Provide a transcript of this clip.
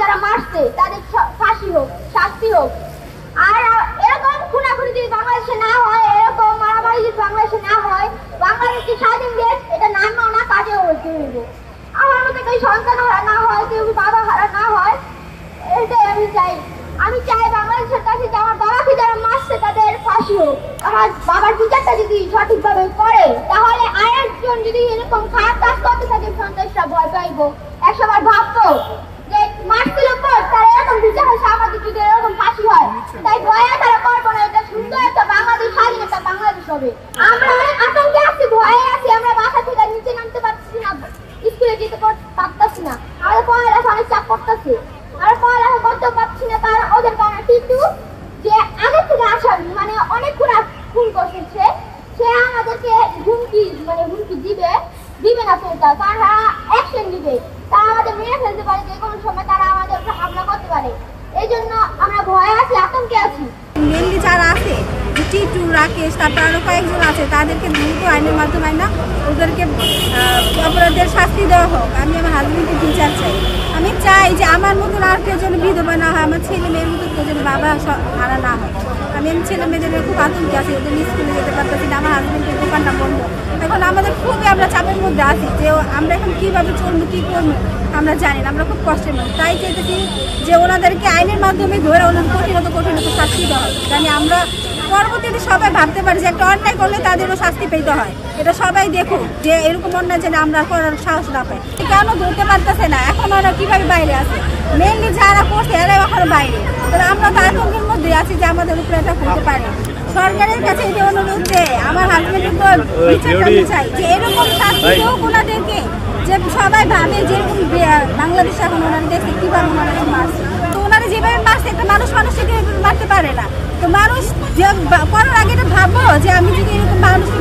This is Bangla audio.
যারা মারছে তাদের ফাঁসি হোক, শাস্তি হোক। আর এরকম খুনাখুনি যদি বাংলাদেশে না হয়, এরকম মারামারি যদি বাংলাদেশে না হয়, বাংলাদেশ কি স্বাধীন দেশ এটা নামও না, কাজেও হইতে হইব। আমার মতো কেউ সন্তান হারা না হয়, কেউ বাবা হারা না হয়, এটাই আমি চাই। আমি চাই বাংলাদেশের কাছে যে আমার বাবাকে যারা মারছে তাদের ফাঁসি হোক। আমার বাবার বিচারটা যদি সঠিকভাবে করে, তাহলে আরেকজন যদি এরকম খারাপ কাজ করতে থাকে সন্ত্রাসরা ভয় পাইব। একসময় ভাবতো যে মারছিল পর তারা এরকম বিচার হয়, আমাদের যদি এরকম ফাঁসি হয়, তাই ভয়ে তারা করবো না। এটা সুন্দর একটা বাংলাদেশ, স্বাধীন একটা বাংলাদেশ হবে। আমরা অনেক আতঙ্কে আছি, ভয়ে আছি, আমরা বাসা থেকে নিচে নামতে পারছি না, স্কুলে যেতে পারতেছি না, আমাদের পড়ালেখা অনেক চাপ পড়তেছে, আমরা পড়ালেখা করতে পারছি না। তারা ওদের কারণে কিন্তু যে আগে থেকে আসা মানে অনেক খুন করছে, সে আমাদেরকে হুমকি দিবে না তো, তারা অ্যাকশন দিবে, তারা আমাদের মেরে ফেলতে পারে, যে কোনো সময় তারা আমাদের উপর হামলা করতে পারে। এই জন্য আমরা ভয়ে আছি, আতঙ্কে আছি। মেনলি যারা আছে টিটু, রাকেশ, তারপর আরো কয়েকজন আছে, তাদেরকে দ্রুত আইনের মাধ্যমে না ওদেরকে অপরাধের শাস্তি দেওয়া হোক। আমি আমার হাজবেন্ডকে বিচার চাই। আমি চাই যে আমার মতন আর কেউ যেন বিধবা না হয়, আমার ছেলে মেয়ের মতন কেউ যেন বাবা হারা না হয়। আমি ছেলে মেয়েদের খুব আতঙ্কে আছি, ওদের স্কুলে যেতে পারতেছি না, আমার হাজবেন্ডের দোকানটা বন্ধ। এখন আমাদের খুবই আমরা চাপের মধ্যে আছি যে আমরা এখন কীভাবে চলবো, কী করবো আমরা জানি না, আমরা খুব কষ্টের মধ্যে। তাই চাইতেছি যে ওনাদেরকে আইনের মাধ্যমে ধরে ওনাদের কঠিনত শাস্তি দেওয়া হয়, জানি আমরা পরবর্তীতে সবাই ভাবতে পারি যে একটা অন্যায় করলে তাদেরও শাস্তি পেতে হয়। এটা সবাই দেখুক যে এরকম অন্যায় যেন আমরা করার সাহস না পাই। কেন ধরতে পারতেছে না, এখন ওরা কীভাবে বাইরে আছে, মেনলি যারা করছে এরাই এখনো বাইরে। তাহলে আমরা তো আতঙ্কের মধ্যে আছি যে আমাদের উপরে এটা হতে পারে। সরকারের কাছে এটা অনুরোধ যে আমার হাজবেন্ডের উপর বিচার করতে চাই যে এরকম শাস্তি হোক ওনাদেরকে, যে সবাই ভাবে যে বাংলাদেশে এখন ওনারা দেখছে কীভাবে ওনারা মারছে। তো ওনারা যেভাবে মারছে একটা মানুষকে মারতে পারে না। তো মানুষ যে করার আগে এটা ভাববো যে আমি যদি এরকম মানুষকে